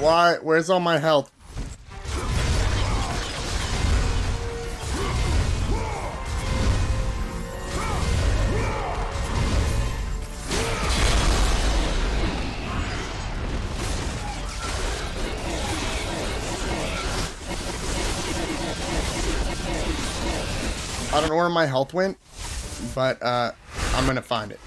Why? Where's all my health? I don't know where my health went, but I'm gonna find it.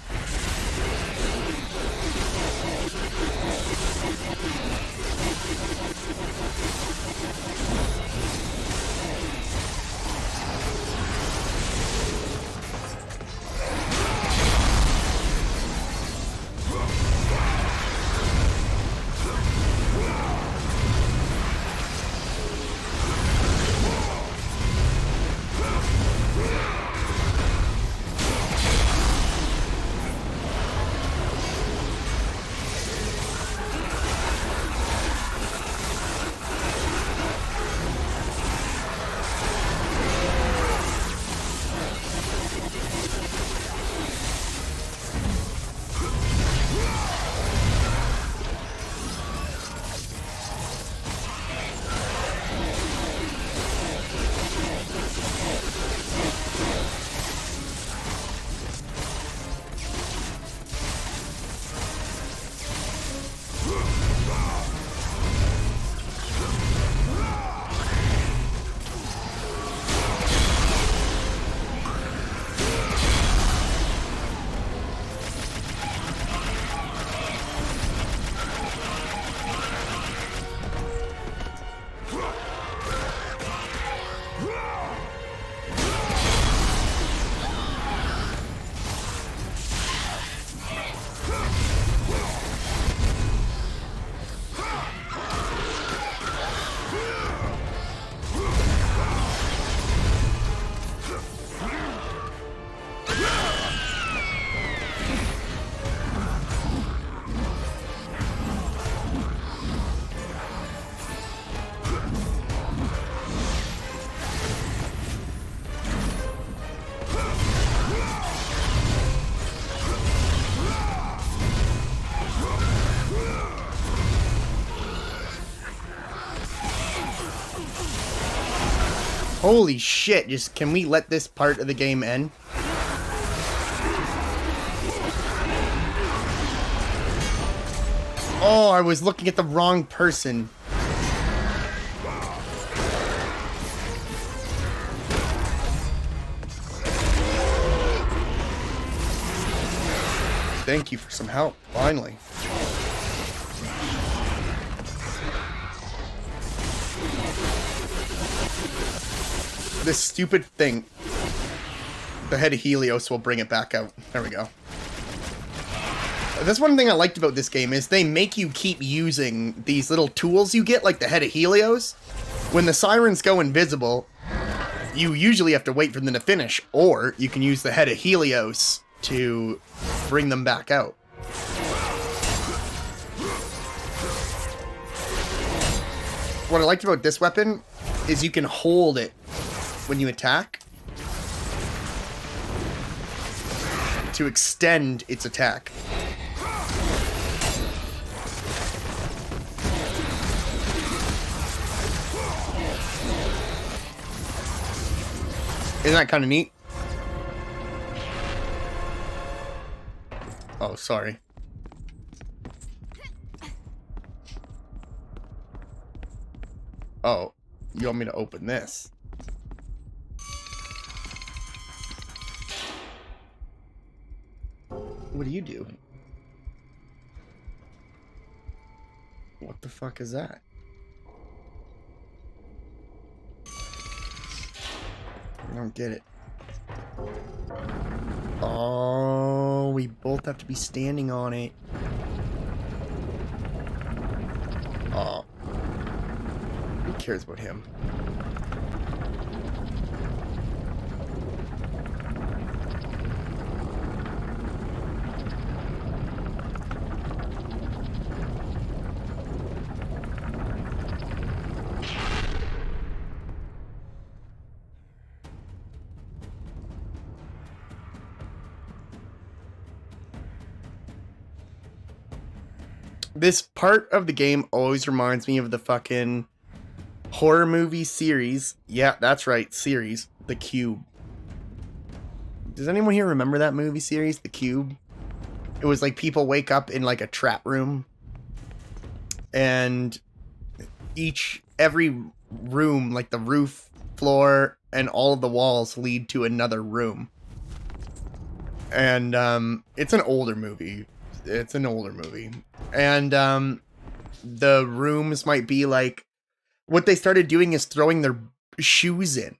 Holy shit, just can we let this part of the game end? Oh, I was looking at the wrong person. Thank you for some help, finally. This stupid thing. The head of Helios will bring it back out. There we go. That's one thing I liked about this game is they make you keep using these little tools you get, like the head of Helios. When the sirens go invisible, you usually have to wait for them to finish, or you can use the head of Helios to bring them back out. What I liked about this weapon is you can hold it when you attack to extend its attack. Isn't that kind of neat? Oh, sorry. Oh, you want me to open this? What do you do? What the fuck is that? I don't get it. Oh, we both have to be standing on it. Oh. Who cares about him? This part of the game always reminds me of the fucking horror movie series. Yeah, that's right, series. The Cube. Does anyone here remember that movie series, The Cube? It was like people wake up in like a trap room, and every room, like the roof, floor, and all of the walls lead to another room. And it's an older movie. And the rooms might be like, what they started doing is throwing their shoes in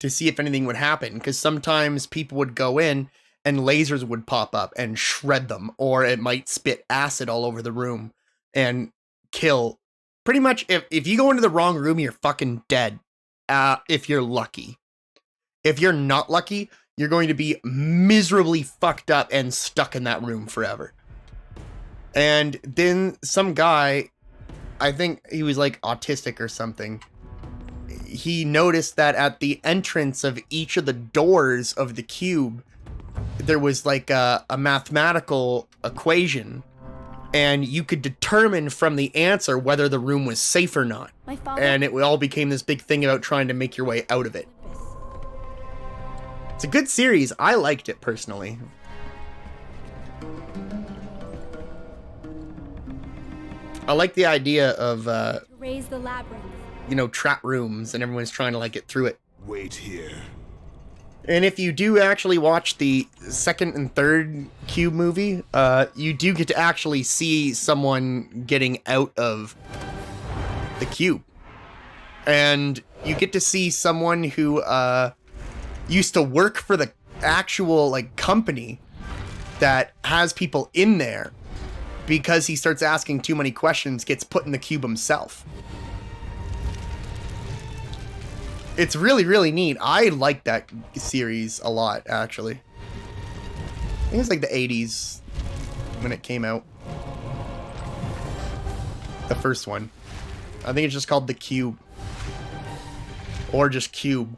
to see if anything would happen, because sometimes people would go in and lasers would pop up and shred them, or it might spit acid all over the room and kill. Pretty much, if you go into the wrong room, you're fucking dead, if you're lucky. If you're not lucky, you're going to be miserably fucked up and stuck in that room forever. And then some guy, I think he was like autistic or something, he noticed that at the entrance of each of the doors of the cube, there was like a mathematical equation, and you could determine from the answer whether the room was safe or not. And it all became this big thing about trying to make your way out of it. It's a good series. I liked it personally. I like the idea of raise the labyrinth. You know, trap rooms, and everyone's trying to like get through it. Wait here. And if you do actually watch the second and third Cube movie, you do get to actually see someone getting out of the cube. And you get to see someone who used to work for the actual like company that has people in there, because he starts asking too many questions, gets put in the cube himself. It's really, really neat. I like that series a lot, actually. I think it's like the 80s when it came out. The first one. I think it's just called The Cube. Or just Cube.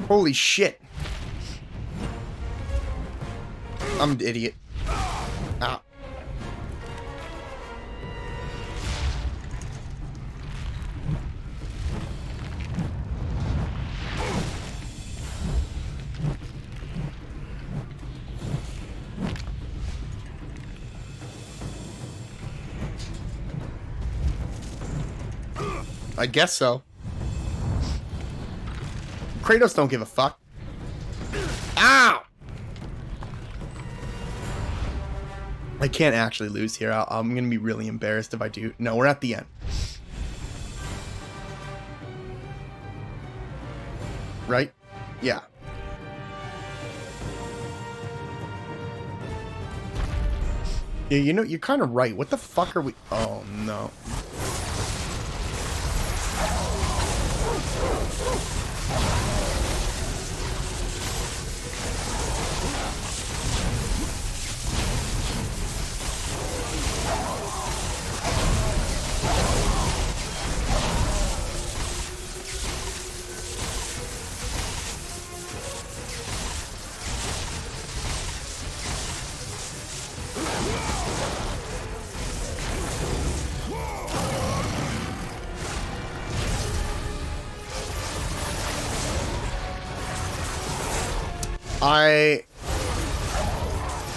Holy shit. I'm an idiot. Ah. I guess so. Kratos don't give a fuck. Ow! I can't actually lose here. I'm gonna be really embarrassed if I do. No, we're at the end. Right? Yeah. Yeah, you know, you're kind of right. What the fuck are we... Oh, no.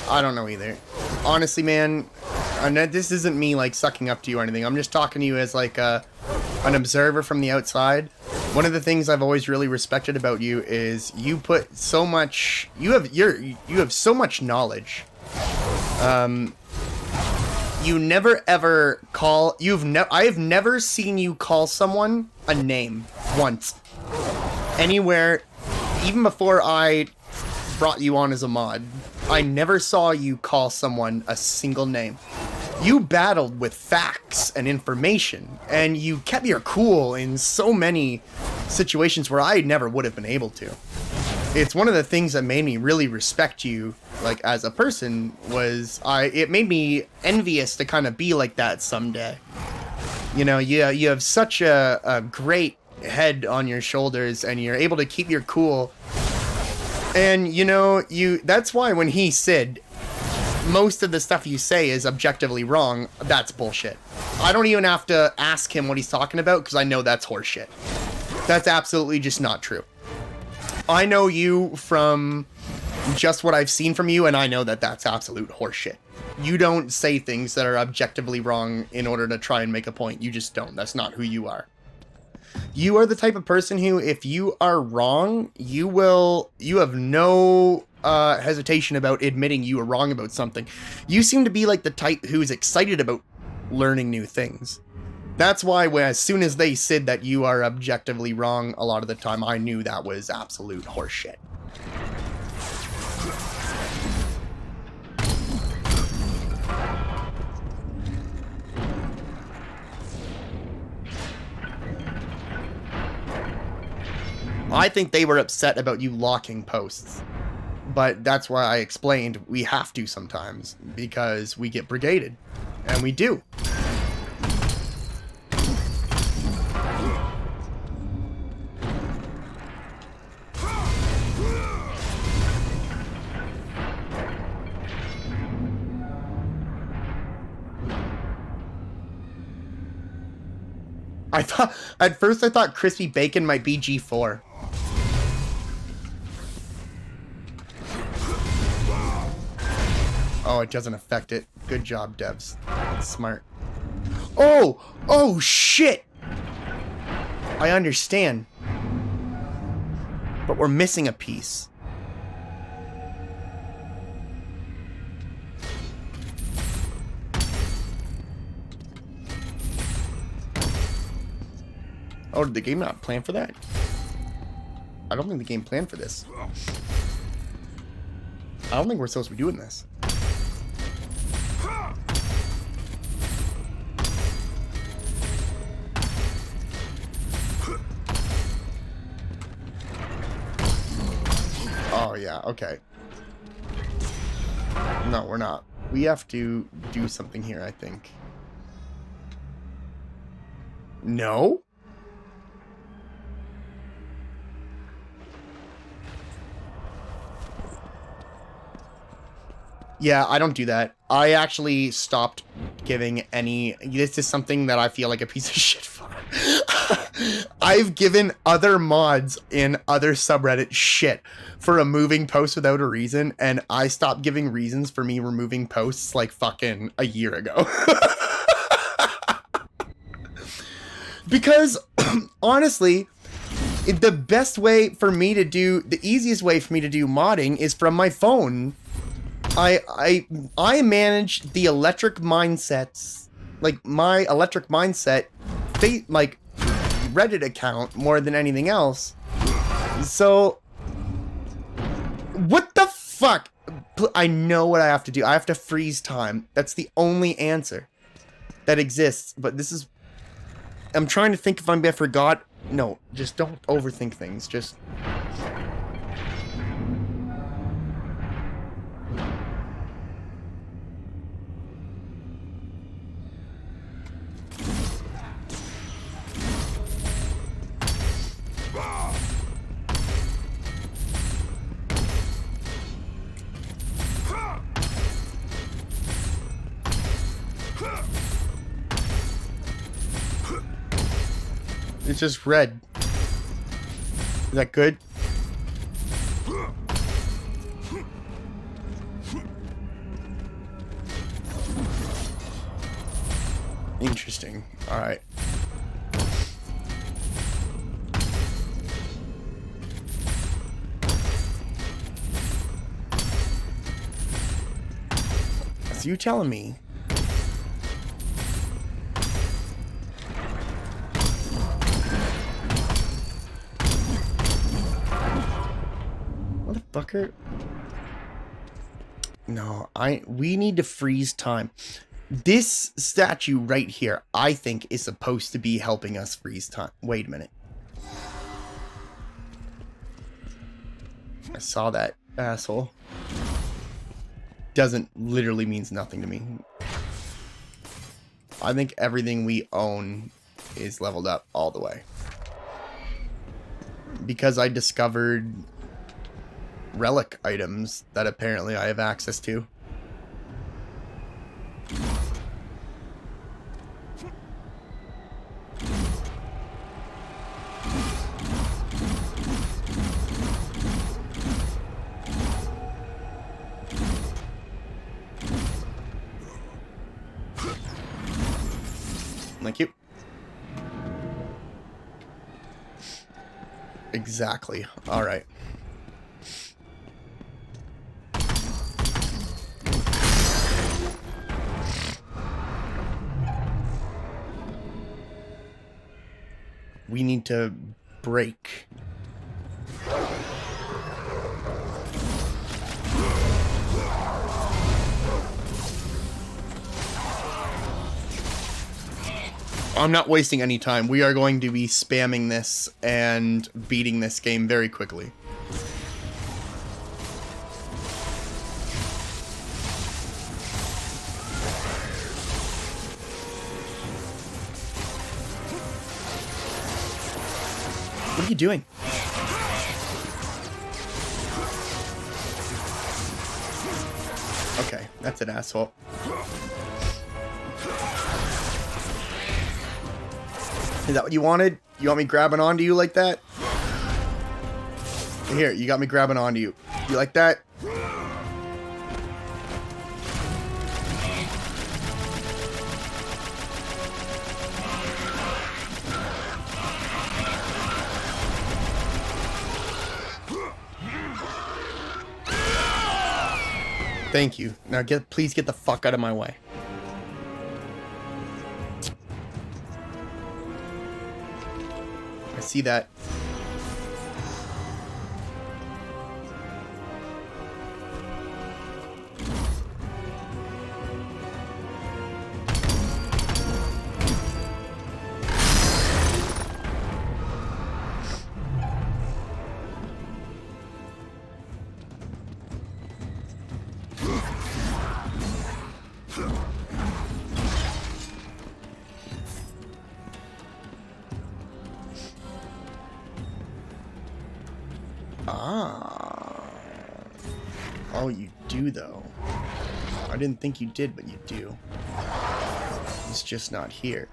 I don't know either. Honestly, man, this isn't me like sucking up to you or anything. I'm just talking to you as like an observer from the outside. One of the things I've always really respected about you is you put so much. You have so much knowledge. You never ever call. I have never seen you call someone a name once. Anywhere, even before I brought you on as a mod, I never saw you call someone a single name. You battled with facts and information, and you kept your cool in so many situations where I never would have been able to. It's one of the things that made me really respect you like as a person was it made me envious to kind of be like that someday. You know, you have such a great head on your shoulders, and you're able to keep your cool. And you know, that's why when he said most of the stuff you say is objectively wrong, that's bullshit. I don't even have to ask him what he's talking about, because I know that's horseshit. That's absolutely just not true. I know you from just what I've seen from you, and I know that that's absolute horseshit. You don't say things that are objectively wrong in order to try and make a point. You just don't. That's not who you are. You are the type of person who, if you are wrong, you have no hesitation about admitting you were wrong about something. You seem to be like the type who's excited about learning new things. That's why as soon as they said that you are objectively wrong, a lot of the time I knew that was absolute horseshit. I think they were upset about you locking posts. But that's why I explained we have to sometimes, because we get brigaded. And we do. At first I thought crispy bacon might be G4. Oh, it doesn't affect it. Good job, devs. That's smart. Oh shit! I understand. But we're missing a piece. Oh, did the game not plan for that? I don't think the game planned for this. I don't think we're supposed to be doing this. Oh, yeah, okay. No, we're not. We have to do something here, I think. No? Yeah, I don't do that. I actually stopped giving any... This is something that I feel like a piece of shit for. I've given other mods in other subreddits shit for removing posts without a reason, and I stopped giving reasons for me removing posts like fucking a year ago. Because, honestly, the best way for me to do... The easiest way for me to do modding is from my phone. I manage the electric mindsets, like my electric mindset, like Reddit account more than anything else. So, what the fuck? I know what I have to do. I have to freeze time. That's the only answer that exists. But this is, I'm trying to think if I forgot. No, just don't overthink things. Just. It's just red. Is that good? Interesting. All right. So you telling me fucker? No, we need to freeze time. This statue right here, I think, is supposed to be helping us freeze time. Wait a minute. I saw that asshole. doesn't literally means nothing to me. I think everything we own is leveled up all the way. Because I discovered relic items that apparently I have access to. Thank you. Exactly. All right. We need to break. I'm not wasting any time. We are going to be spamming this and beating this game very quickly. What are you doing? Okay, that's an asshole. Is that what you wanted? You want me grabbing onto you like that? Here, you got me grabbing onto you. You like that? Thank you. Now please get the fuck out of my way. I see that. Oh, you do, though. I didn't think you did, but you do. It's just not here.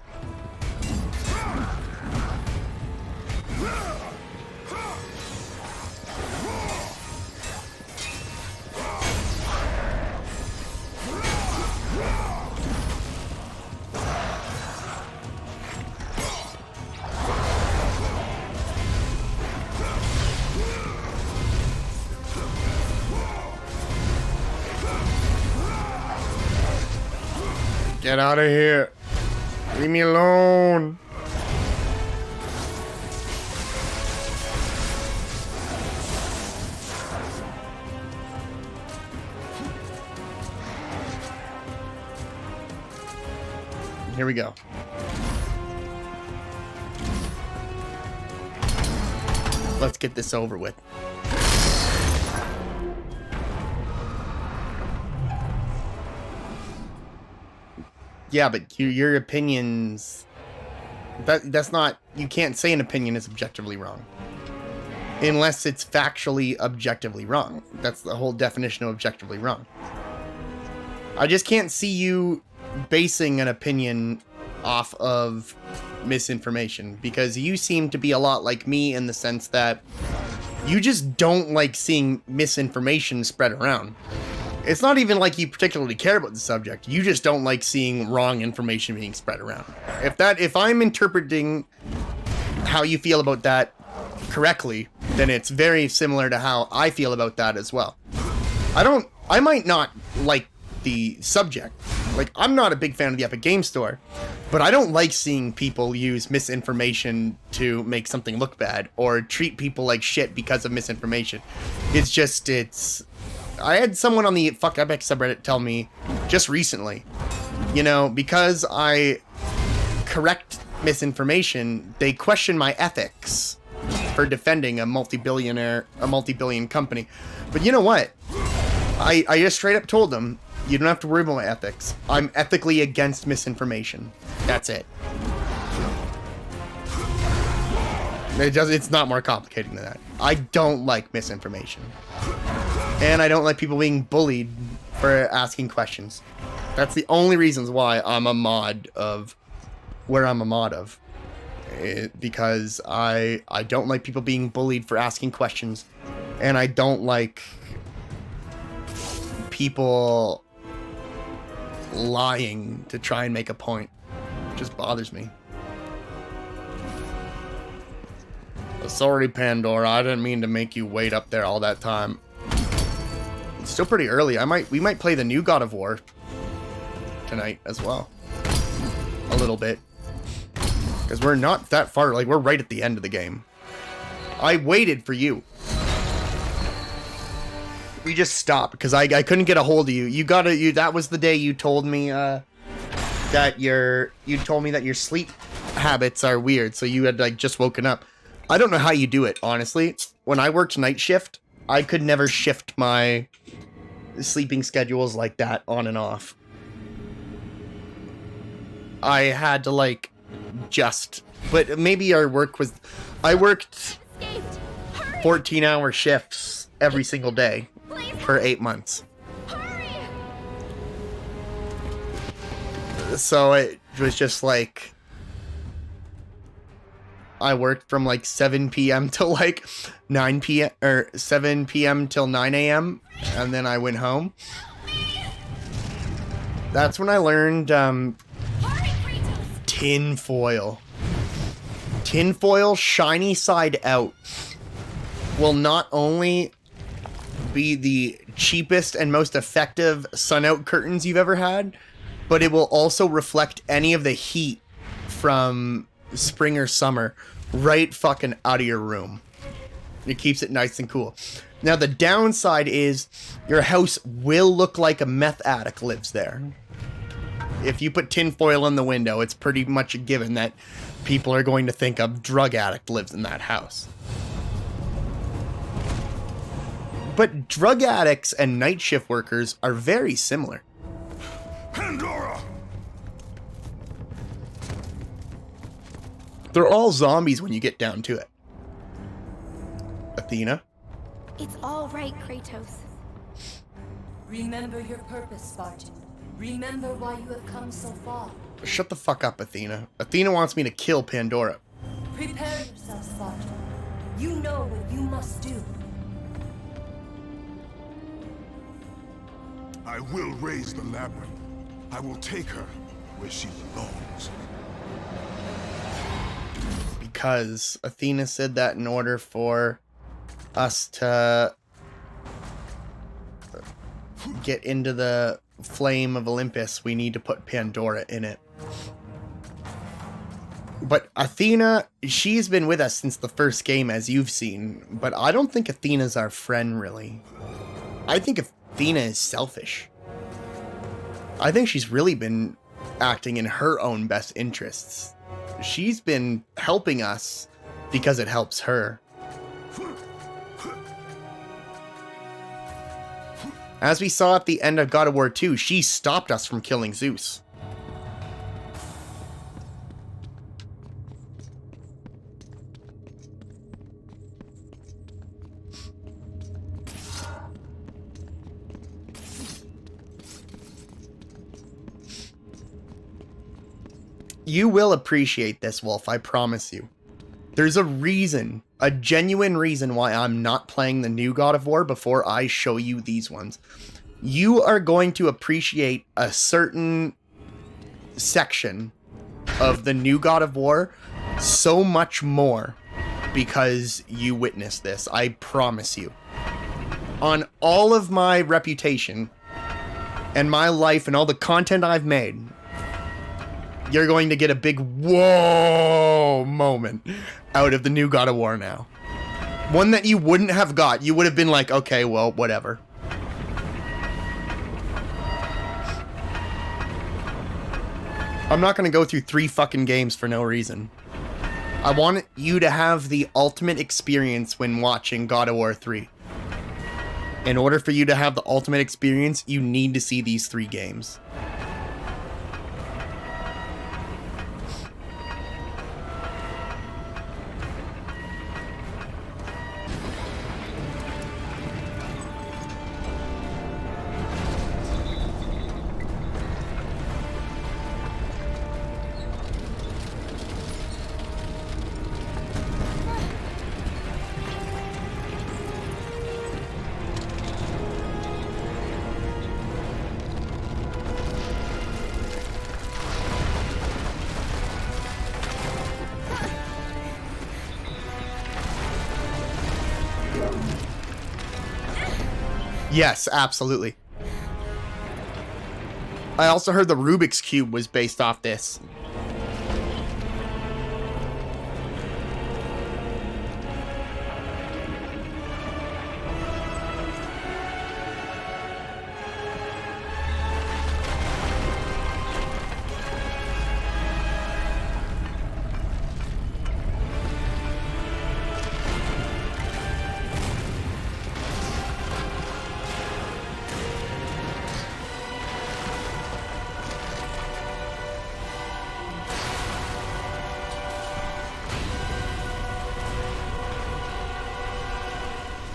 Get out of here. Leave me alone. Here we go. Let's get this over with. Yeah, but your opinions... That's not... You can't say an opinion is objectively wrong. Unless it's factually objectively wrong. That's the whole definition of objectively wrong. I just can't see you basing an opinion off of misinformation. Because you seem to be a lot like me in the sense that you just don't like seeing misinformation spread around. It's not even like you particularly care about the subject. You just don't like seeing wrong information being spread around. If I'm interpreting how you feel about that correctly, then it's very similar to how I feel about that as well. I might not like the subject. Like, I'm not a big fan of the Epic Game Store, but I don't like seeing people use misinformation to make something look bad or treat people like shit because of misinformation. I had someone on the Fuck Epic subreddit tell me just recently, you know, because I correct misinformation, they question my ethics for defending a multi-billion company. But you know what? I just straight up told them, you don't have to worry about my ethics. I'm ethically against misinformation. That's it. It's not more complicated than that. I don't like misinformation. And I don't like people being bullied for asking questions. That's the only reasons why I'm a mod of where I'm a mod of. Because I don't like people being bullied for asking questions. And I don't like people lying to try and make a point. It just bothers me. Sorry, Pandora. I didn't mean to make you wait up there all that time. It's still pretty early. We might play the new God of War tonight as well. A little bit. Because we're not that far. Like, we're right at the end of the game. I waited for you. We just stopped because I couldn't get a hold of you. That was the day you told me that you told me that your sleep habits are weird. So you had like just woken up. I don't know how you do it, honestly. When I worked night shift, I could never shift my sleeping schedules like that on and off. I had to like but maybe our work was, I worked 14-hour shifts every single day for 8 months. So it was just like, I worked from like 7 p.m. till like 9 p.m. or 7 p.m. till 9 a.m. and then I went home. That's when I learned tin foil. Tin foil shiny side out will not only be the cheapest and most effective sun out curtains you've ever had, but it will also reflect any of the heat from spring or summer right fucking out of your room. It keeps it nice and cool. Now the downside is your house will look like a meth addict lives there. If you put tin foil in the window, it's pretty much a given that people are going to think a drug addict lives in that house. But drug addicts and night shift workers are very similar. Pandora! They're all zombies when you get down to it. Athena? It's all right, Kratos. Remember your purpose, Spartan. Remember why you have come so far. Shut the fuck up, Athena. Athena wants me to kill Pandora. Prepare yourself, Spartan. You know what you must do. I will raise the labyrinth. I will take her where she belongs. Because Athena said that in order for us to get into the flame of Olympus, we need to put Pandora in it. But Athena, she's been with us since the first game, as you've seen. But I don't think Athena's our friend, really. I think Athena is selfish. I think she's really been acting in her own best interests. She's been helping us because it helps her. As we saw at the end of God of War 2, she stopped us from killing Zeus. You will appreciate this, Wolf, I promise you. There's a reason, a genuine reason why I'm not playing the new God of War before I show you these ones. You are going to appreciate a certain section of the new God of War so much more because you witnessed this, I promise you. On all of my reputation and my life and all the content I've made, you're going to get a big whoa moment out of the new God of War now. One that you wouldn't have got. You would have been like, okay, well, whatever. I'm not going to go through 3 fucking games for no reason. I want you to have the ultimate experience when watching God of War 3. In order for you to have the ultimate experience, you need to see these 3 games. Yes, absolutely. I also heard the Rubik's Cube was based off this.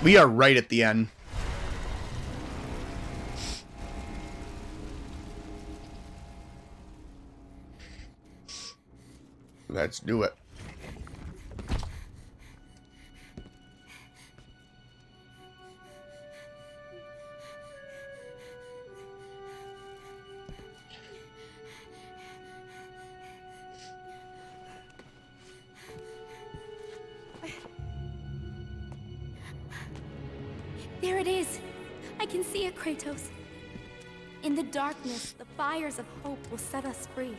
We are right at the end. Let's do it. There it is. I can see it, Kratos. In the darkness, the fires of hope will set us free.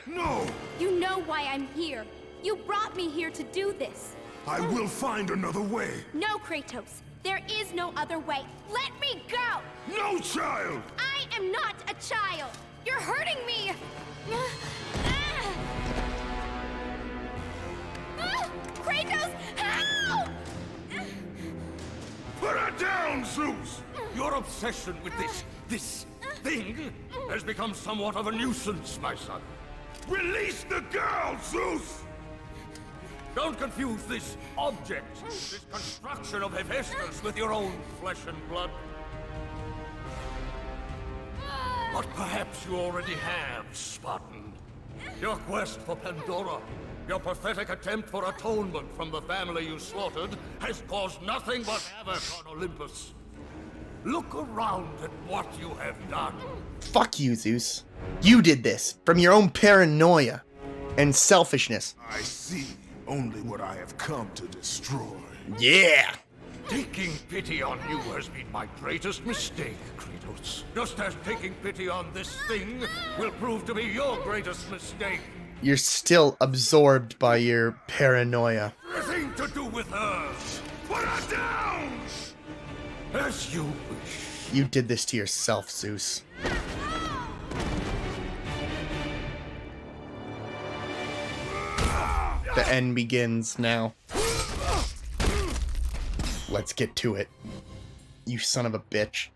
No! You know why I'm here. You brought me here to do this. I will find another way. No, Kratos. There is no other way. Let me go! No, child! I am not a child! You're hurting me! Kratos, help! Put her down, Zeus! Your obsession with this thing has become somewhat of a nuisance, my son. Release the girl, Zeus! Don't confuse this object, this construction of Hephaestus with your own flesh and blood. But perhaps you already have, Spartan. Your quest for Pandora, your pathetic attempt for atonement from the family you slaughtered, has caused nothing but havoc on Olympus. Look around at what you have done. Fuck you, Zeus. You did this from your own paranoia and selfishness. I see only what I have come to destroy. Yeah! Taking pity on you has been my greatest mistake, Kratos. Just as taking pity on this thing will prove to be your greatest mistake. You're still absorbed by your paranoia. Nothing to do with her. Put her down! As you wish. You did this to yourself, Zeus. The end begins now. Let's get to it. You son of a bitch.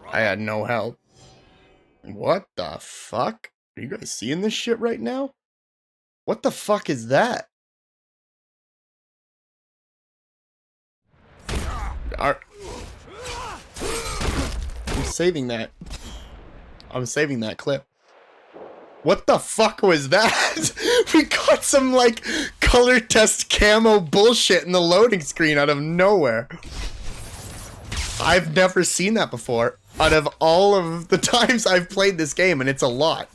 I had no help. What the fuck? Are you guys seeing this shit right now? What the fuck is that? I'm saving that. I'm saving that clip. What the fuck was that? We got some, like, color test camo bullshit in the loading screen out of nowhere. I've never seen that before out of all of the times I've played this game, and it's a lot.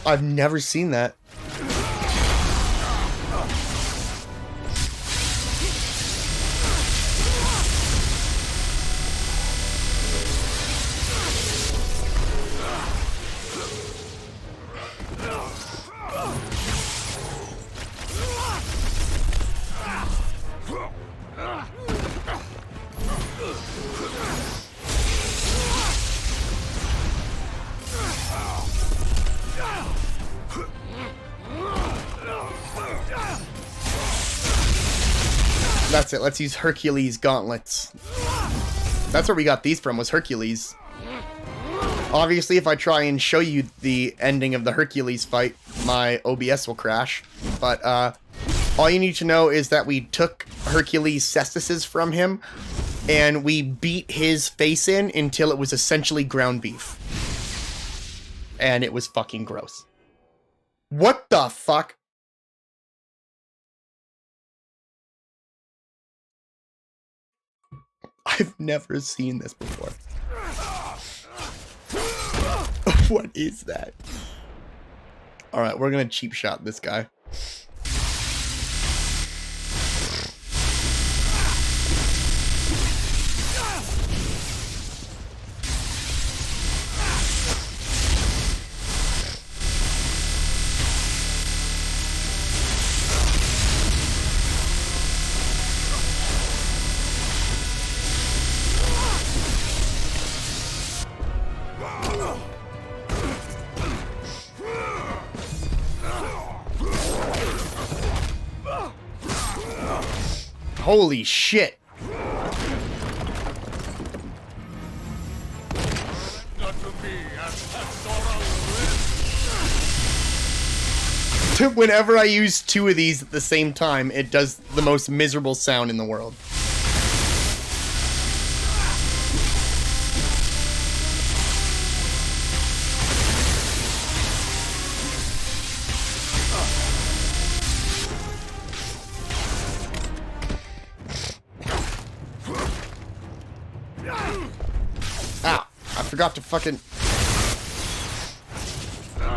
I've never seen that. That's it. Let's use Hercules gauntlets. That's where we got these from, was Hercules. Obviously, if I try and show you the ending of the Hercules fight, my OBS will crash. But all you need to know is that we took Hercules' cestises from him, and we beat his face in until it was essentially ground beef. And it was fucking gross. What the fuck? I've never seen this before. What is that? Alright, we're gonna cheap shot this guy. Holy shit. Whenever I use two of these at the same time, it does the most miserable sound in the world. Ow, I forgot to fucking...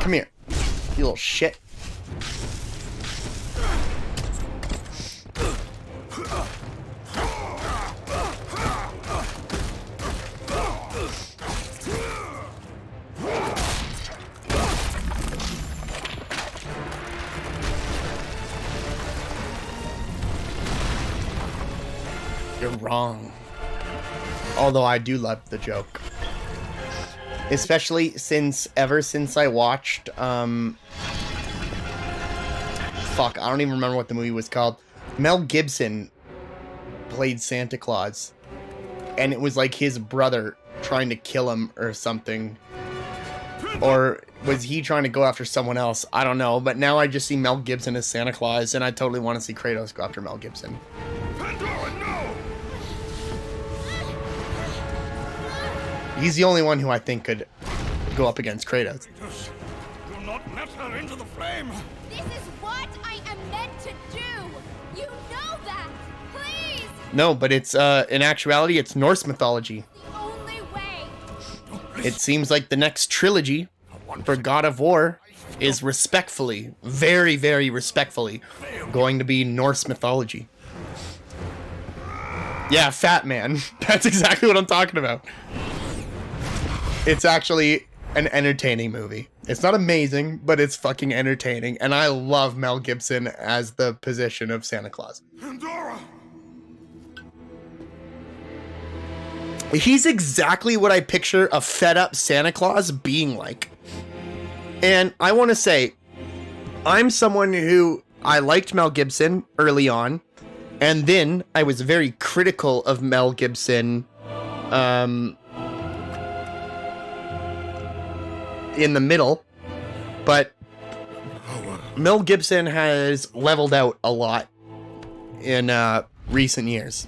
Come here, you little shit. You're wrong. Although I do love the joke. Especially ever since I watched, fuck, I don't even remember what the movie was called. Mel Gibson played Santa Claus. And it was like his brother trying to kill him or something. Or was he trying to go after someone else? I don't know. But now I just see Mel Gibson as Santa Claus, and I totally want to see Kratos go after Mel Gibson. He's the only one who I think could go up against Kratos. Do not let her into the flame. This is what I am meant to do. You know that. Please. No, but it's in actuality, it's Norse mythology. The only way. It seems like the next trilogy for God of War is respectfully, very, very respectfully, going to be Norse mythology. Yeah, Fat Man. That's exactly what I'm talking about. It's actually an entertaining movie. It's not amazing, but it's fucking entertaining. And I love Mel Gibson as the position of Santa Claus. Pandora! He's exactly what I picture a fed up Santa Claus being like. And I want to say, I'm someone who, I liked Mel Gibson early on. And then I was very critical of Mel Gibson, in the middle, but Mel Gibson has leveled out a lot in recent years.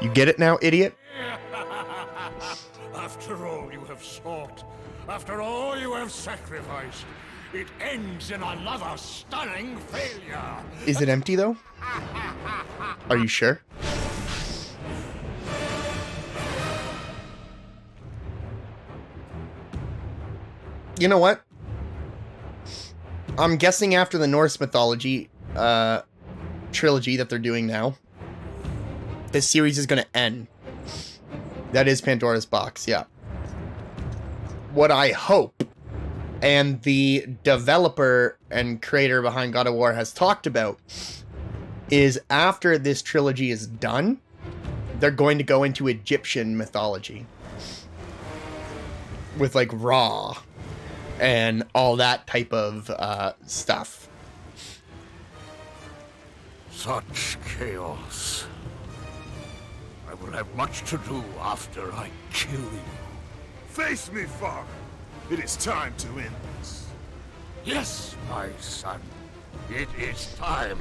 You get it now, idiot? After all you have have sought, after all you have sacrificed, it ends in another stunning failure. Is it empty, though? Are you sure? You know what? I'm guessing after the Norse mythology trilogy that they're doing now, this series is going to end. That is Pandora's Box, yeah. What I hope, and the developer and creator behind God of War has talked about, is after this trilogy is done, they're going to go into Egyptian mythology. With, like, Ra and all that type of stuff. Such chaos. I will have much to do after I kill you. Face me, father. It is time to end this. Yes, my son. It is time.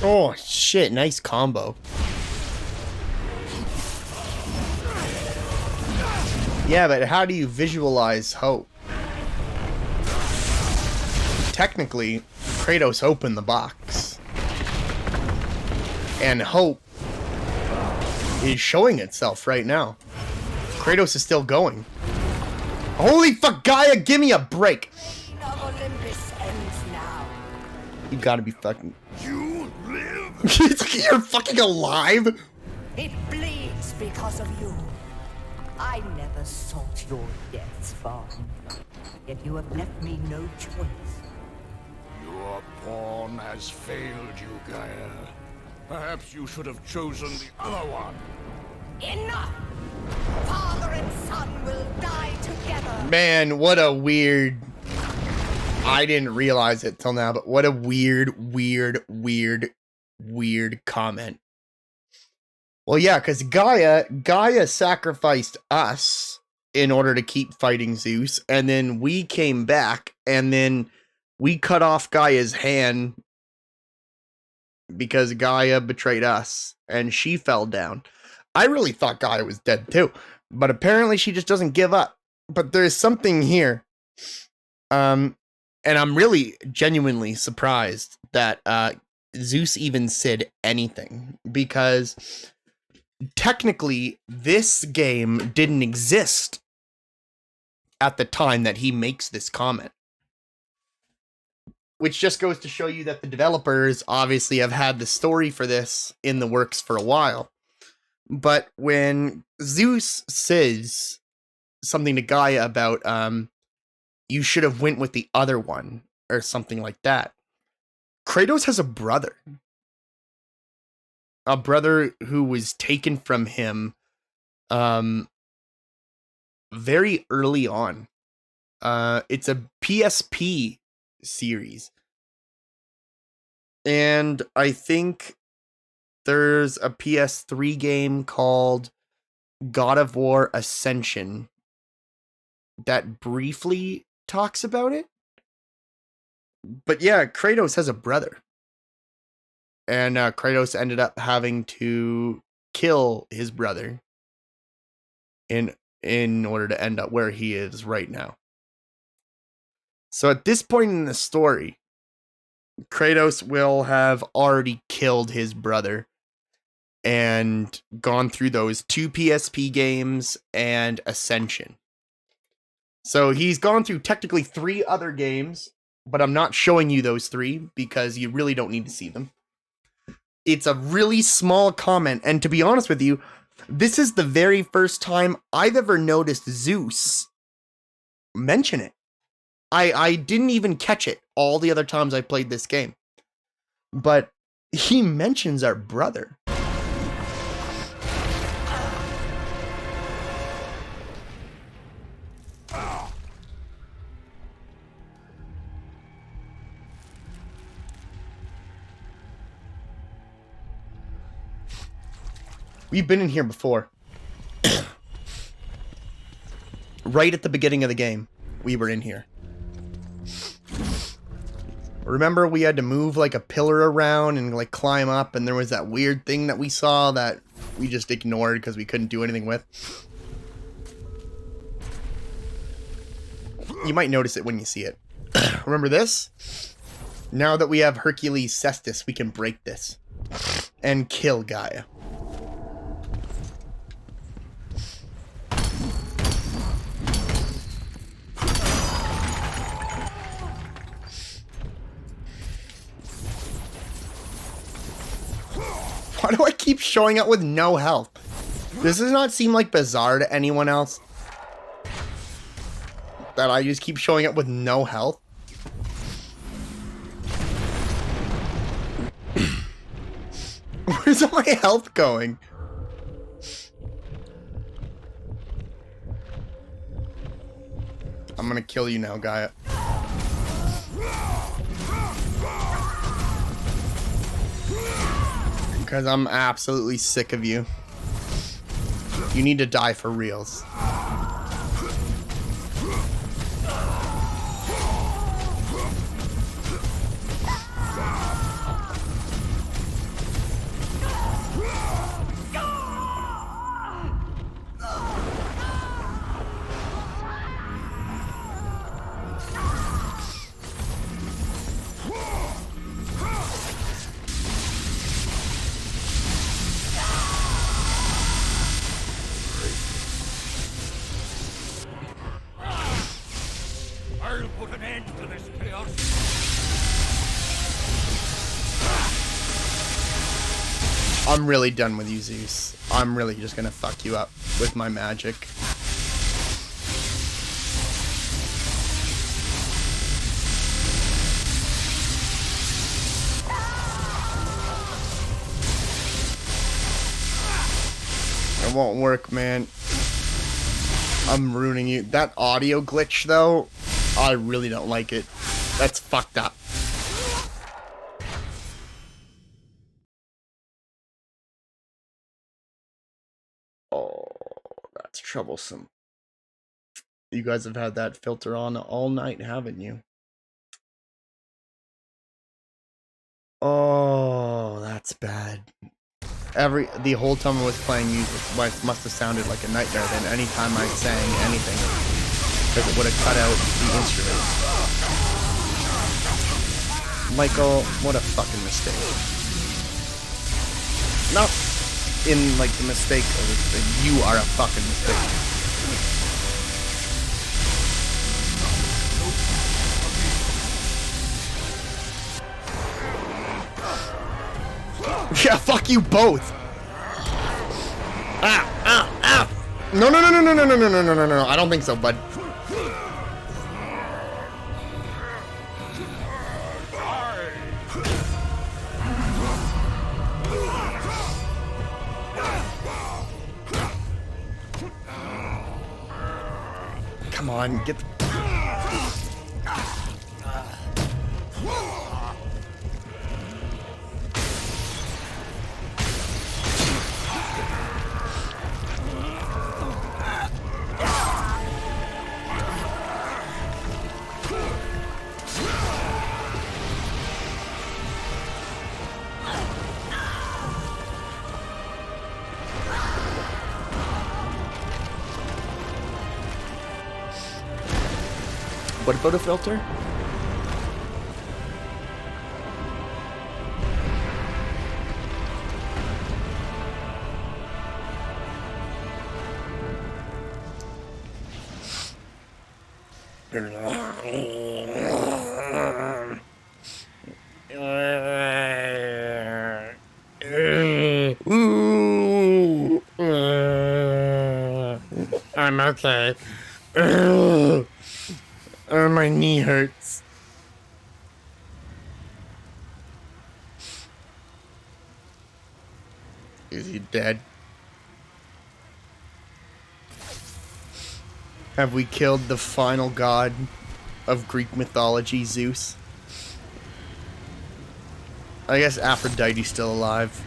Oh, shit. Nice combo. Yeah, but how do you visualize hope? Technically, Kratos opened the box. And hope is showing itself right now. Kratos is still going. Holy fuck, Gaia, give me a break! Of Olympus ends now. You gotta be fucking... You live? You're fucking alive? It bleeds because of you. I never sought your deaths, Spartan. Yet you have left me no choice. Your pawn has failed you, Gaia. Perhaps you should have chosen the other one. Enough! Father and son will die together. Man, what a weird... I didn't realize it till now, but what a weird comment. Well, yeah, because Gaia sacrificed us in order to keep fighting Zeus, and then we came back, and then we cut off Gaia's hand because Gaia betrayed us, and she fell down. I really thought Gaia was dead too, but apparently she just doesn't give up. But there's something here. And I'm really genuinely surprised that Zeus even said anything, because technically this game didn't exist at the time that he makes this comment. Which just goes to show you that the developers obviously have had the story for this in the works for a while. But when Zeus says something to Gaia about, you should have went with the other one, or something like that, Kratos has a brother. A brother who was taken from him, very early on. It's a PSP series. And I think there's a PS3 game called God of War Ascension that briefly talks about it. But yeah, Kratos has a brother. And Kratos ended up having to kill his brother in order to end up where he is right now. So at this point in the story, Kratos will have already killed his brother and gone through those 2 PSP games and Ascension. So he's gone through technically 3 other games, but I'm not showing you those 3 because you really don't need to see them. It's a really small comment, and to be honest with you, this is the very first time I've ever noticed Zeus mention it. I didn't even catch it all the other times I played this game. But he mentions our brother. We've been in here before. Right at the beginning of the game, we were in here. Remember we had to move like a pillar around and like climb up, and there was that weird thing that we saw that we just ignored because we couldn't do anything with? You might notice it when you see it. Remember this? Now that we have Hercules Cestus, we can break this and kill Gaia. Why do I keep showing up with no health? Does this not seem like bizarre to anyone else? That I just keep showing up with no health? Where's all my health going? I'm gonna kill you now, Gaia. Because I'm absolutely sick of you. You need to die for reals. I'll put an end to this chaos. I'm really done with you, Zeus. I'm really just gonna fuck you up with my magic. It won't work, man. I'm ruining you. That audio glitch, though, I really don't like it. That's fucked up. Oh, that's troublesome. You guys have had that filter on all night, haven't you? Oh, that's bad. The whole time I was playing music must have sounded like a nightmare then anytime I sang anything. Because it would have cut out the instrument. Michael, what a fucking mistake. Not in like the mistake of it, that you are a fucking mistake. Yeah, fuck you both. Ah, ah, ah. No, no, no, no, no, no, no, no, no, no, no, no. I don't think so, bud. Come on, get the... What about a filter? I'm okay. My knee hurts. Is he dead? Have we killed the final god of Greek mythology, Zeus? I guess Aphrodite's still alive.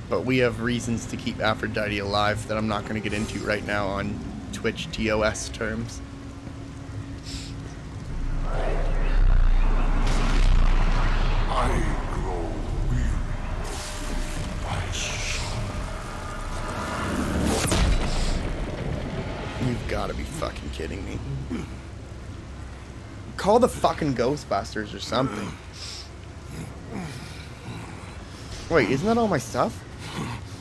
But we have reasons to keep Aphrodite alive that I'm not going to get into right now on Twitch TOS terms. I grow weary. I shall. You've got to be fucking kidding me. Call the fucking Ghostbusters or something. Wait, isn't that all my stuff?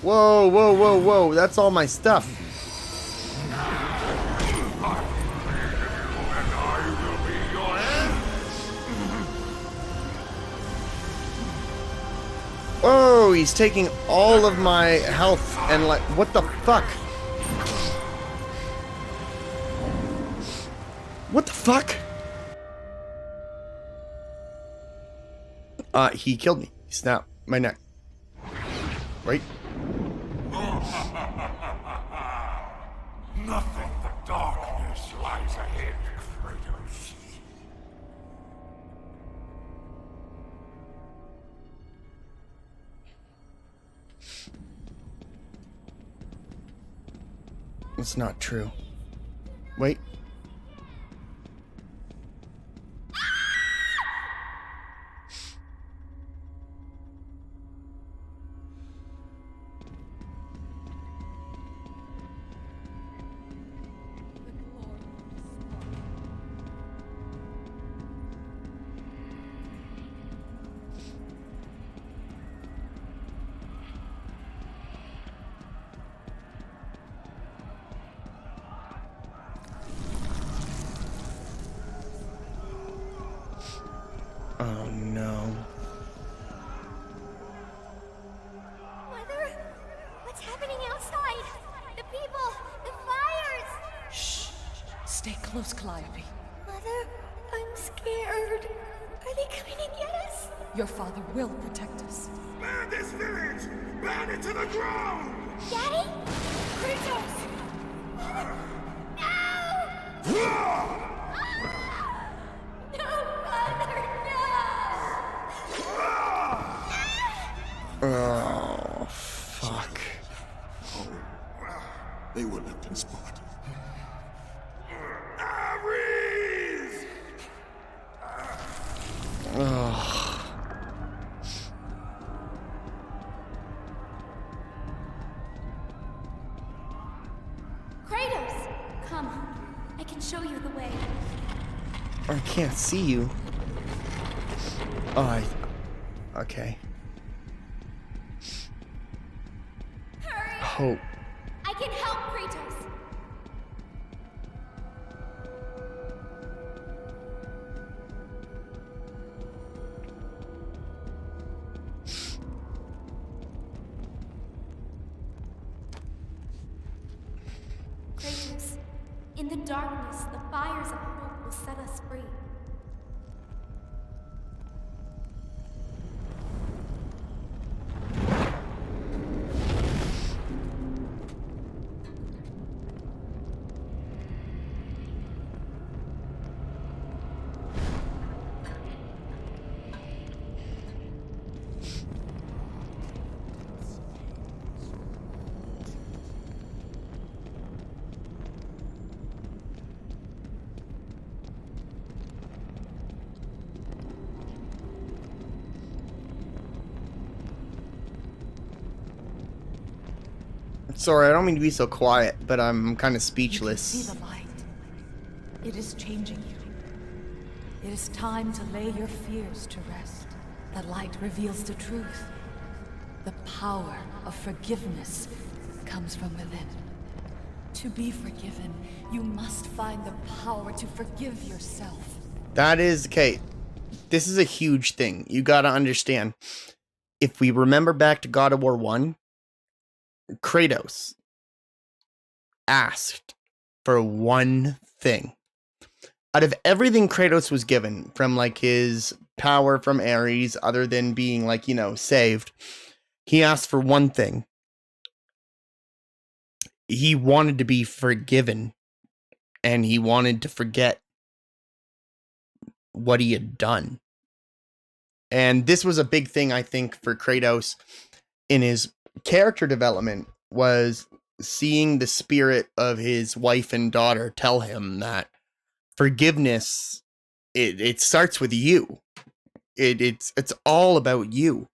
Whoa, whoa, whoa, whoa, that's all my stuff. Oh, he's taking all of my health and like, what the fuck? What the fuck? He killed me. He snapped my neck. Right? Nothing but darkness lies ahead, Kratos. It's not true. Wait. Oh no. Mother, what's happening outside? The people, the fires. Shh. Stay close, Calliope. Mother, I'm scared. Are they coming to get us? Your father will protect us. Burn this village! Burn it to the ground! Daddy? Kratos! Mother, no! No, Mother, no! Oh, fuck. They were left in spot. Ares! Kratos! Come. I can show you the way. I can't see you. Oh, okay. Hurry! Hope. I can help Kratos. Kratos, in the darkness, the fires of hope will set us free. Sorry, I don't mean to be so quiet, but I'm kind of You can speechless. see the light. It is changing you. It is time to lay your fears to rest. The light reveals the truth. The power of forgiveness comes from within. To be forgiven, you must find the power to forgive yourself. That is, okay, this is a huge thing. You gotta understand. If we remember back to God of War 1, Kratos asked for one thing. Out of everything Kratos was given, from like his power from Ares, other than being like, you know, saved, he asked for one thing, he wanted to be forgiven, and he wanted to forget what he had done. And this was a big thing, I think, for Kratos in his character development, was seeing the spirit of his wife and daughter tell him that forgiveness, it starts with you. It's all about you.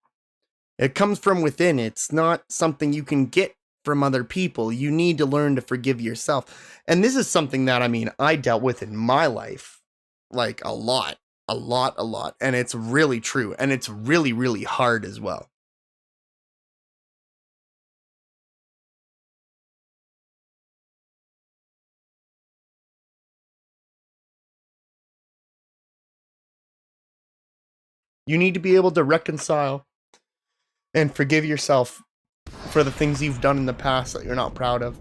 It comes from within. It's not something you can get from other people. You need to learn to forgive yourself. And this is something that, I mean, I dealt with in my life, like a lot. And it's really true. And it's really, really hard as well. You need to be able to reconcile and forgive yourself for the things you've done in the past that you're not proud of.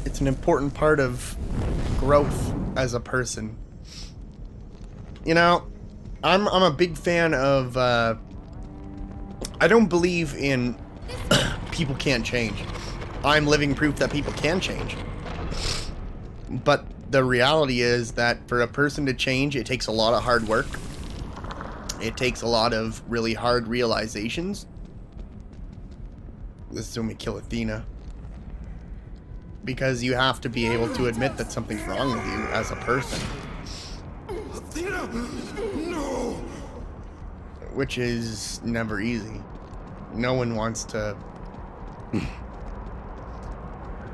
It's an important part of growth as a person. You know, I'm a big fan of, I don't believe in people can't change. I'm living proof that people can change. But the reality is that for a person to change, it takes a lot of hard work. It takes a lot of really hard realizations. This is when we kill Athena. Because you have to be able to admit that something's wrong with you as a person. Athena! No! Which is never easy. No one wants to...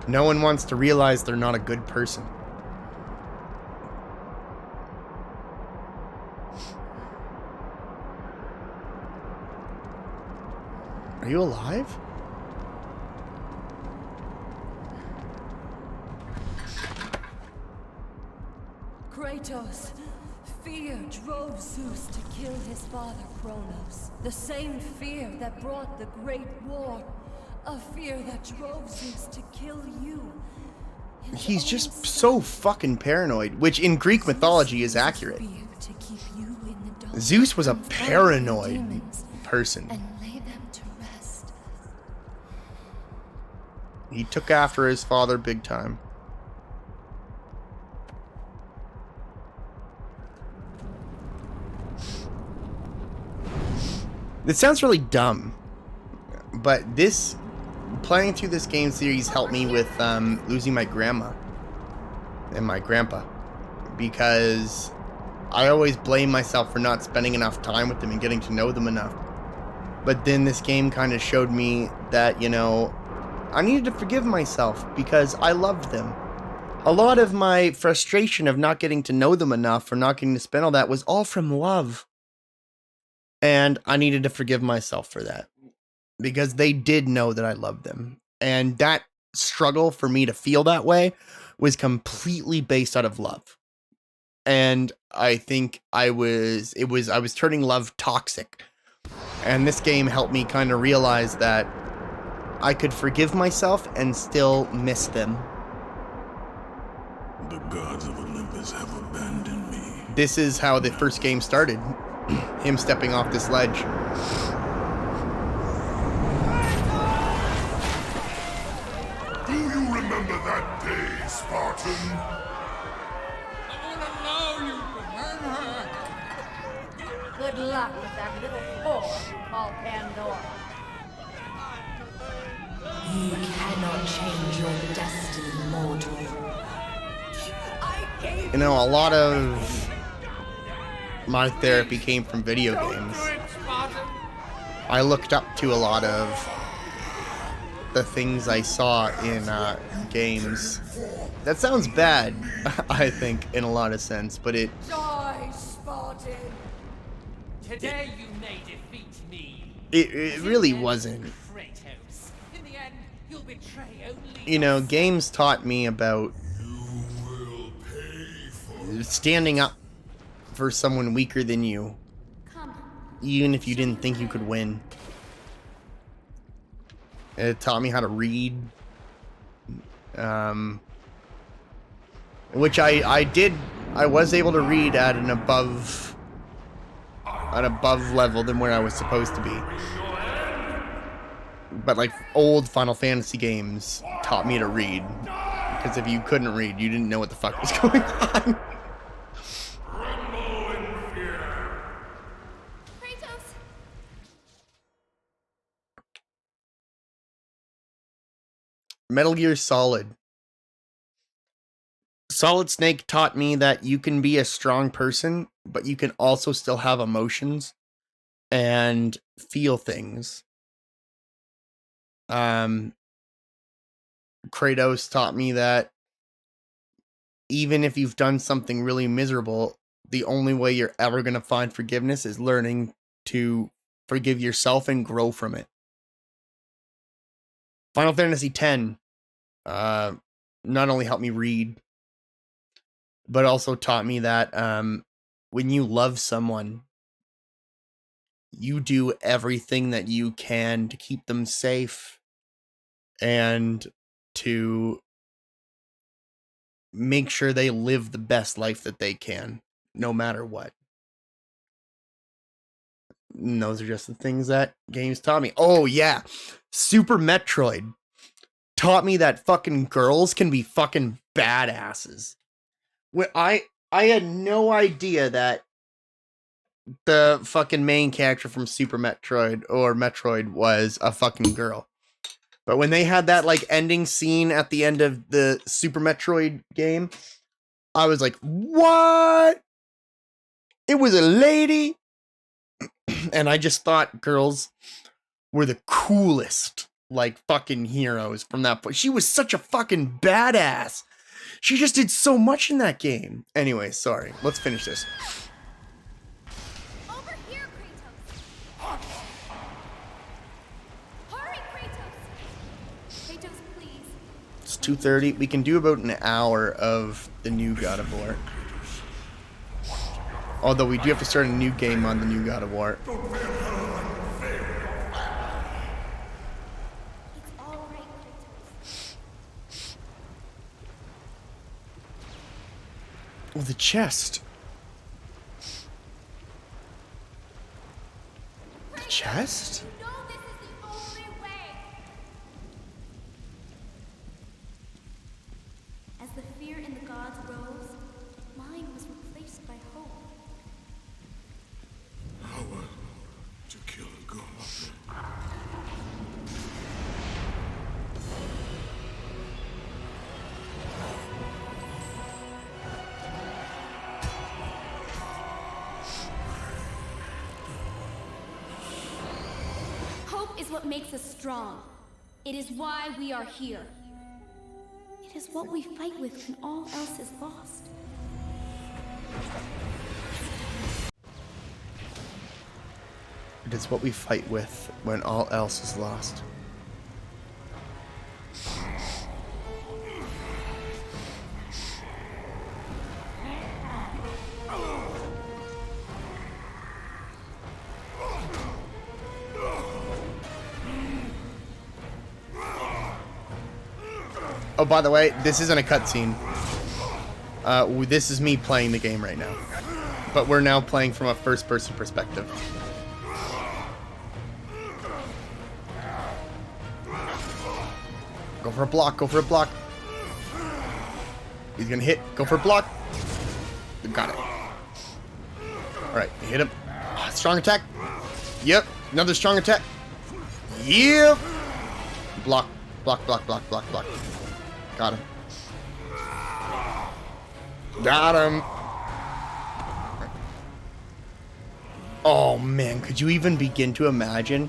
No one wants to realize they're not a good person. Are you alive? Kratos, fear drove Zeus to kill his father Kronos. The same fear that brought the Great War. A fear that drove Zeus to kill you. He's just so fucking paranoid, which in Greek mythology is accurate. Zeus was a paranoid person. And lay them to rest. He took after his father big time. It sounds really dumb, but playing through this game series helped me with losing my grandma and my grandpa, because I always blame myself for not spending enough time with them and getting to know them enough. But then this game kind of showed me that, you know, I needed to forgive myself because I loved them. A lot of my frustration of not getting to know them enough or not getting to spend all that was all from love. And I needed to forgive myself for that, because they did know that I loved them. And that struggle for me to feel that way was completely based out of love. And I think I was turning love toxic. And this game helped me kind of realize that I could forgive myself and still miss them. The gods of Olympus have abandoned me. This is how the first game started. Him stepping off this ledge. Do you remember that day, Spartan? I want to know you can hurt her. Good luck with that little whore you call Pandora. You cannot change your destiny, mortal. You know, a lot of my therapy came from video games. I looked up to a lot of the things I saw in games. That sounds bad, I think, in a lot of sense, but it... Die, Spartan! Today you may defeat me. It really wasn't. Kratos. In the end, you'll betray only. You know, games taught me about standing up for someone weaker than you, Come. even if you didn't think you could win. It taught me how to read, which I did. I was able to read at an above an above level than where I was supposed to be. But like old Final Fantasy games taught me to read. Because if you couldn't read, you didn't know what the fuck was going on. Kratos! Metal Gear Solid. Solid Snake taught me that you can be a strong person, but you can also still have emotions and feel things. Kratos taught me that even if you've done something really miserable, the only way you're ever going to find forgiveness is learning to forgive yourself and grow from it. Final Fantasy X not only helped me read, but also taught me that when you love someone, you do everything that you can to keep them safe and to make sure they live the best life that they can, no matter what. And those are just the things that games taught me. Oh, yeah. Super Metroid taught me that fucking girls can be fucking badasses. I had no idea that the fucking main character from Super Metroid or Metroid was a fucking girl. But when they had that like ending scene at the end of the Super Metroid game, I was like, what? It was a lady? And I just thought girls were the coolest, like, fucking heroes from that point. She was such a fucking badass. She just did so much in that game. Anyway, sorry. Let's finish this. Over here, Kratos! Hurry, Kratos! Kratos, please. It's 2:30. We can do about an hour of the new God of War. Although we do have to start a new game on the new God of War. It's all right, Kratos. Oh, the chest. The chest? You know this is the only way. As the fear in the gods rose, mine was replaced by hope. Power to kill a god. Hope is what makes us strong. It is why we are here. It is what we fight with when all else is lost. It is what we fight with when all else is lost. Oh, by the way, this isn't a cutscene. This is me playing the game right now. But we're now playing from a first-person perspective. Go for a block, go for a block. He's gonna hit, go for a block. Got it. Alright, hit him. Strong attack. Yep, another strong attack. Yep. Block, block, block, block, block, block. Got him. Got him. Oh man, could you even begin to imagine?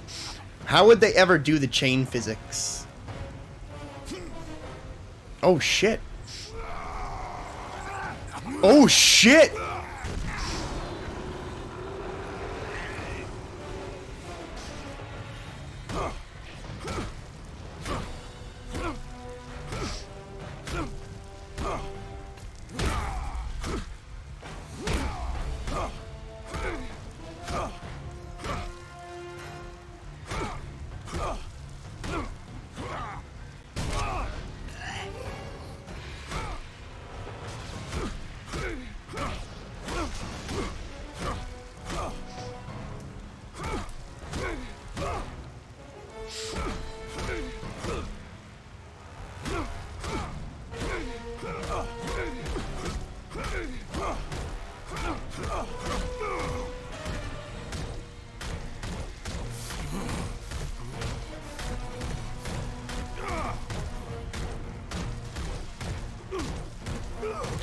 How would they ever do the chain physics? Oh shit. Oh shit!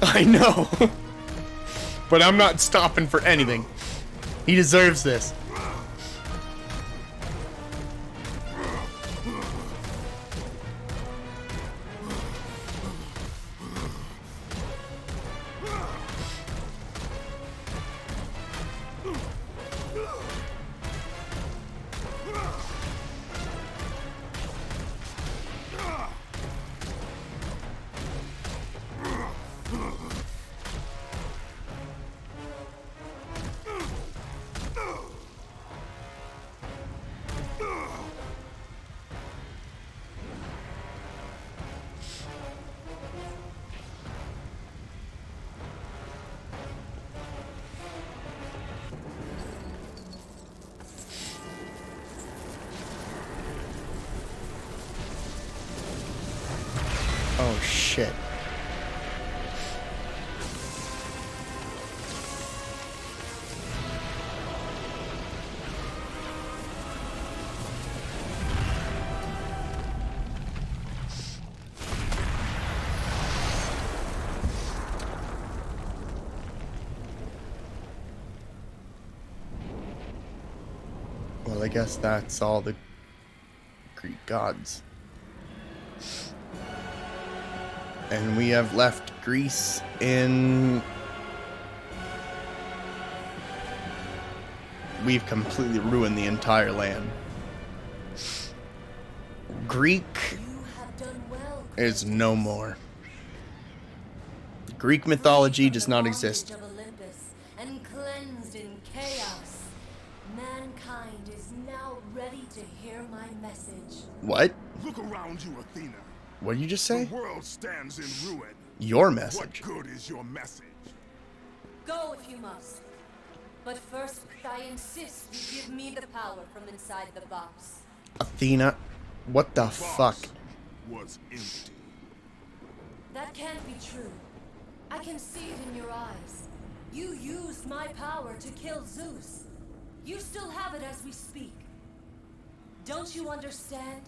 I know. But I'm not stopping for anything. He deserves this. Oh shit. Well, I guess that's all the Greek gods. And we have left Greece in... We've completely ruined the entire land. Greek is no more. Greek mythology does not exist. And cleansed in chaos, mankind is now ready to hear my message. What? Look around you, Athena. What did you just say? The world stands in ruin. Your message. What good is your message? Go if you must. But first, I insist you give me the power from inside the box. Athena, what the fuck? Was empty. That can't be true. I can see it in your eyes. You used my power to kill Zeus. You still have it as we speak. Don't you understand?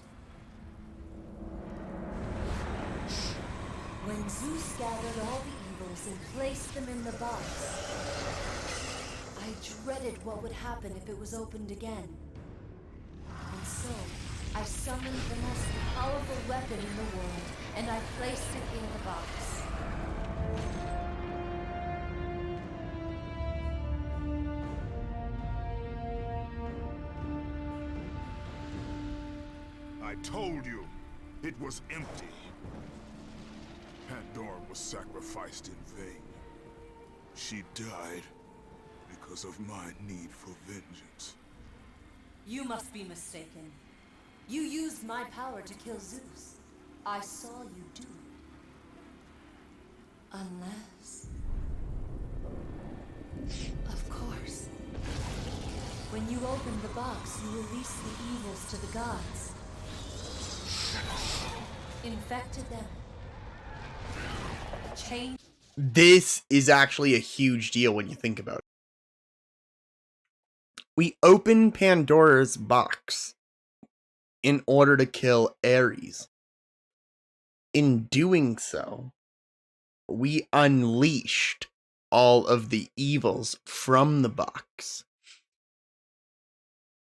When Zeus gathered all the evils and placed them in the box, I dreaded what would happen if it was opened again. And so, I summoned the most powerful weapon in the world, and I placed it in the box. I told you, it was empty. Pandora was sacrificed in vain. She died because of my need for vengeance. You must be mistaken. You used my power to kill Zeus. I saw you do it. Unless... Of course. When you opened the box, you released the evils to the gods. Infected them. Changed. This is actually a huge deal when you think about it. We opened Pandora's box in order to kill Ares. In doing so, we unleashed all of the evils from the box,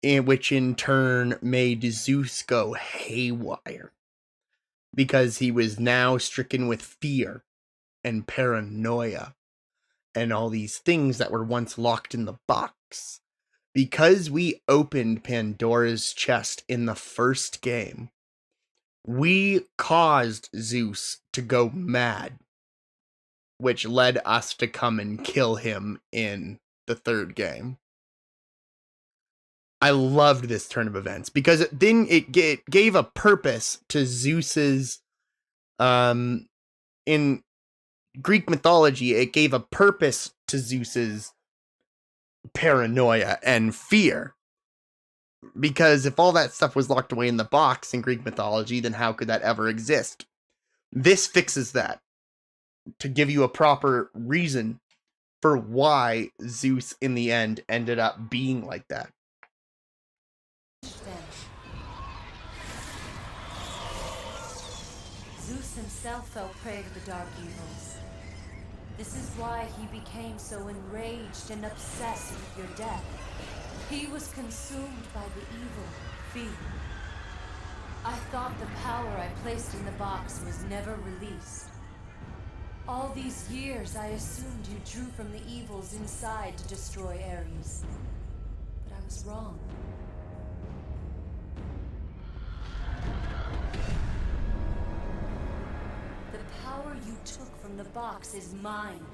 which in turn made Zeus go haywire, because he was now stricken with fear and paranoia and all these things that were once locked in the box. Because we opened Pandora's chest in the first game, we caused Zeus to go mad, which led us to come and kill him in the third game. I loved this turn of events because it gave a purpose to Zeus's, in Greek mythology, it gave a purpose to Zeus's paranoia and fear. Because if all that stuff was locked away in the box in Greek mythology, then how could that ever exist? This fixes that, to give you a proper reason for why Zeus in the end ended up being like that. Zeus himself fell prey to the dark evils. This is why he became so enraged and obsessed with your death. He was consumed by the evil, fear. I thought the power I placed in the box was never released. All these years, I assumed you drew from the evils inside to destroy Ares. But I was wrong. The power you took from the box is mine.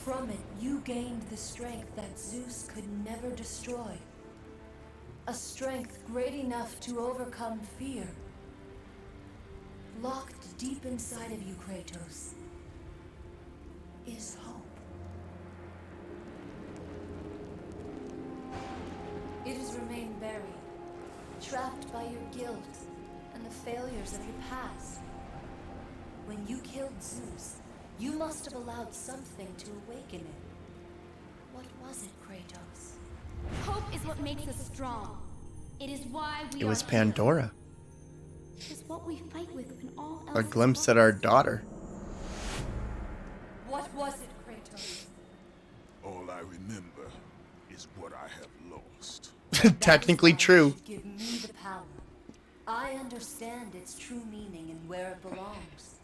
From it, you gained the strength that Zeus could never destroy. A strength great enough to overcome fear. Locked deep inside of you, Kratos, is hope. It has remained buried, trapped by your guilt and the failures of your past. When you killed Zeus, you must have allowed something to awaken it. What was it, Kratos? Hope is what makes us strong. It is why we It was are Pandora. here. It is what we fight with when all else A is glimpse lost. at our daughter. What was it, Kratos? All I remember is what I have lost. Technically true. Give me the power. I understand its true meaning and where it belongs.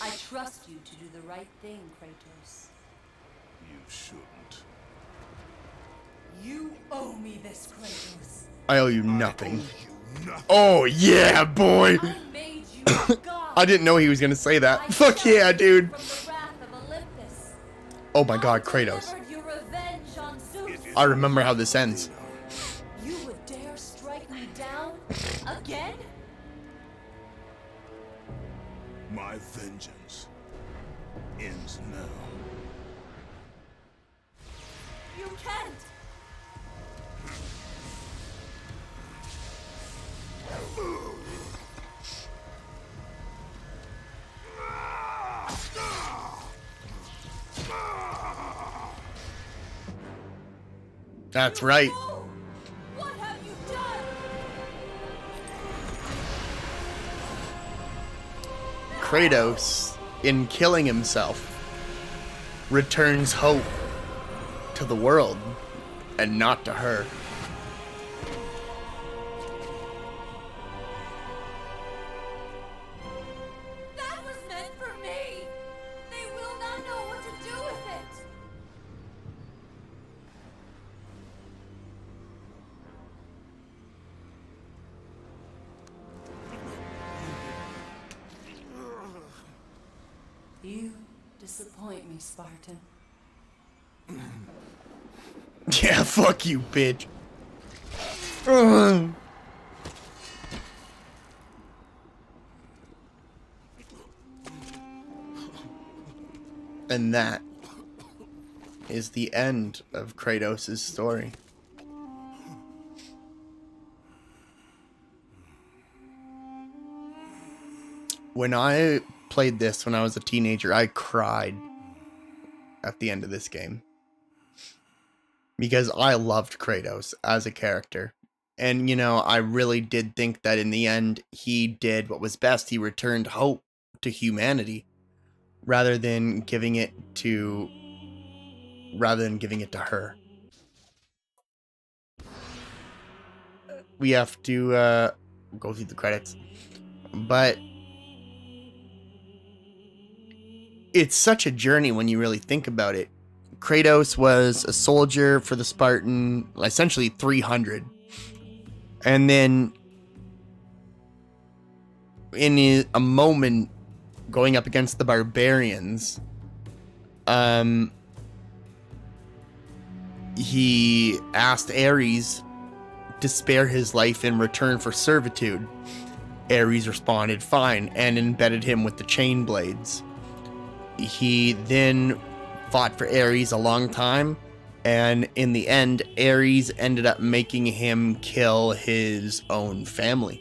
I trust you to do the right thing, Kratos. You shouldn't. You owe me this, Kratos. I owe you nothing. You nothing. Oh yeah, boy. I made you a god. I didn't know he was gonna say I that. Fuck yeah, saved you dude. From the wrath of Olympus. Oh my god, I Kratos. delivered your revenge on Zeus. I remember how this ends. You would dare strike me down again? My vengeance ends now. You can't. That's right. No! What have you done? Kratos, in killing himself, returns hope to the world and not to her. That was meant for me! They will not know what to do with it! You disappoint me, Spartan. Yeah, fuck you, bitch. Ugh. And that is the end of Kratos' story. When I played this when I was a teenager, I cried at the end of this game. Because I loved Kratos as a character. And, you know, I really did think that in the end, he did what was best. He returned hope to humanity rather than giving it to her. We have to go through the credits. But it's such a journey when you really think about it. Kratos was a soldier for the Spartan, essentially 300. And then in a moment going up against the barbarians, he asked Ares to spare his life in return for servitude. Ares responded fine and embedded him with the chain blades. He then fought for Ares a long time, and in the end, Ares ended up making him kill his own family.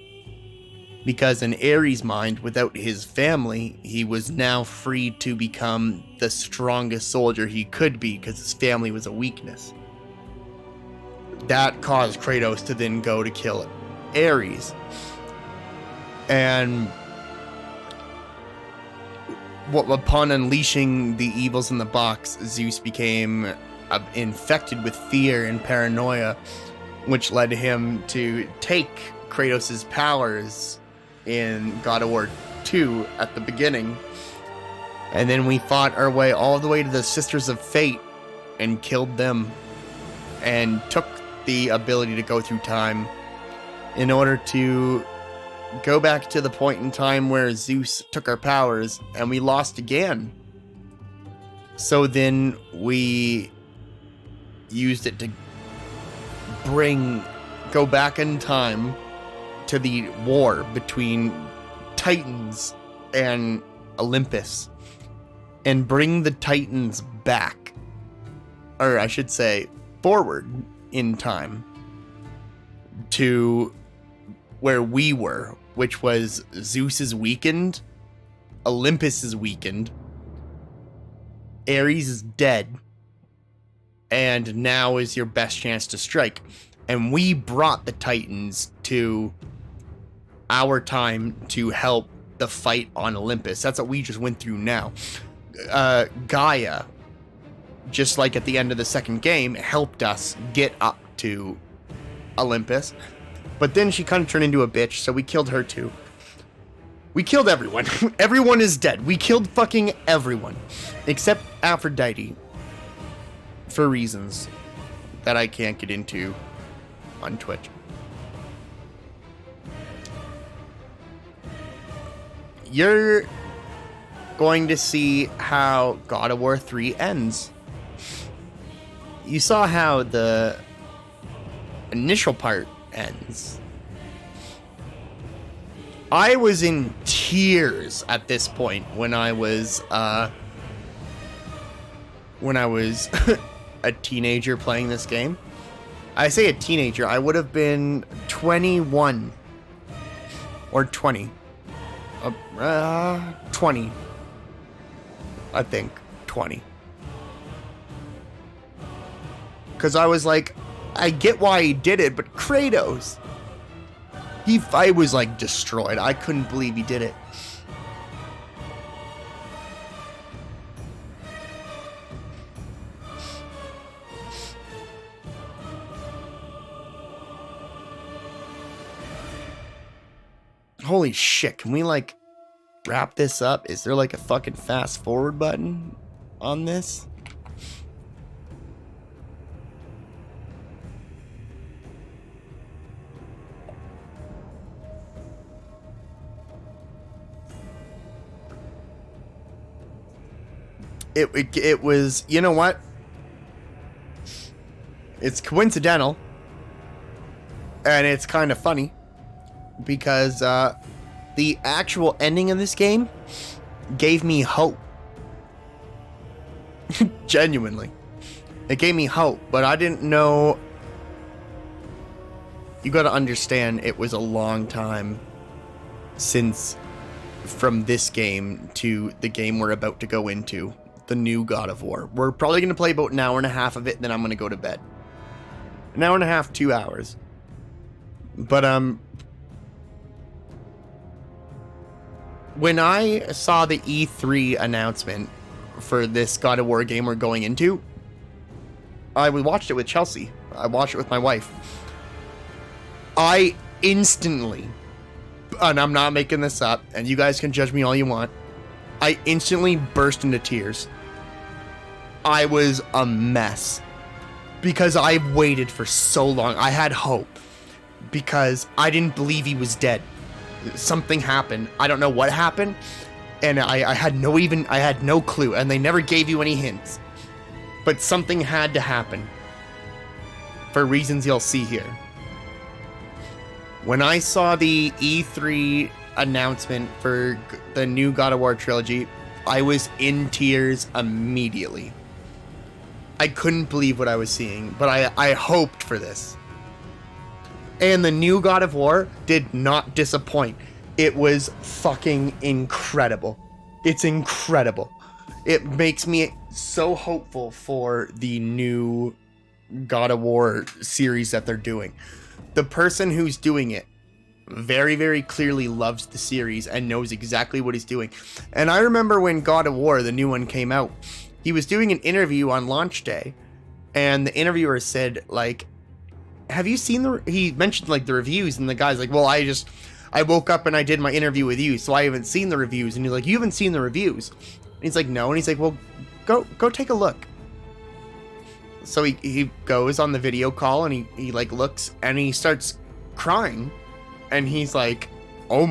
Because in Ares' mind, without his family, he was now free to become the strongest soldier he could be, because his family was a weakness. That caused Kratos to then go to kill Ares. And upon unleashing the evils in the box, Zeus became infected with fear and paranoia, which led him to take Kratos' powers in God of War 2 at the beginning. And then we fought our way all the way to the Sisters of Fate and killed them and took the ability to go through time in order to go back to the point in time where Zeus took our powers and we lost again. So then we used it to go back in time to the war between Titans and Olympus and bring the Titans back, or I should say forward in time to where we were, which was Zeus is weakened, Olympus is weakened, Ares is dead, and now is your best chance to strike. And we brought the Titans to our time to help the fight on Olympus. That's what we just went through now. Gaia, just like at the end of the second game, helped us get up to Olympus. But then she kind of turned into a bitch, so we killed her too. We killed everyone. Everyone is dead. We killed fucking everyone. Except Aphrodite. For reasons that I can't get into on Twitch. You're going to see how God of War 3 ends. You saw how the initial part ends. I was in tears at this point when I was a teenager playing this game. I say a teenager, I would have been 21 or 20. 20. I think 20. Because I was like, I get why he did it, but Kratos, I was like destroyed. I couldn't believe he did it. Holy shit, can we like wrap this up? Is there like a fucking fast forward button on this? It was, you know what? It's coincidental. And it's kind of funny. Because the actual ending of this game gave me hope. Genuinely. It gave me hope, but I didn't know. You gotta understand, it was a long time since from this game to the game we're about to go into, the new God of War. We're probably gonna play about an hour and a half of it, then I'm gonna go to bed. An hour and a half, 2 hours. But, when I saw the E3 announcement for this God of War game we're going into, I watched it with Chelsea. I watched it with my wife. I instantly, and I'm not making this up, and you guys can judge me all you want, I instantly burst into tears. I was a mess. Because I waited for so long. I had hope. Because I didn't believe he was dead. Something happened. I don't know what happened, and I had no clue, and they never gave you any hints. But something had to happen for reasons you'll see here. When I saw the E3 announcement for the new God of War trilogy, I was in tears immediately. I couldn't believe what I was seeing, but I hoped for this. And the new God of War did not disappoint. It was fucking incredible. It's incredible. It makes me so hopeful for the new God of War series that they're doing. The person who's doing it, very, very clearly loves the series and knows exactly what he's doing. And I remember when God of War, the new one, came out, he was doing an interview on launch day, and the interviewer said, like, have you seen he mentioned, like, the reviews, and the guy's like, well, I woke up and I did my interview with you, so I haven't seen the reviews. And he's like, you haven't seen the reviews? And he's like, no. And he's like, well, go take a look. So he goes on the video call, and he like looks, and he starts crying, and he's like, oh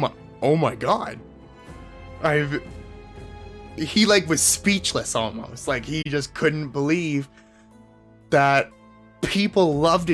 my God. He like was speechless almost. Like he just couldn't believe that people loved it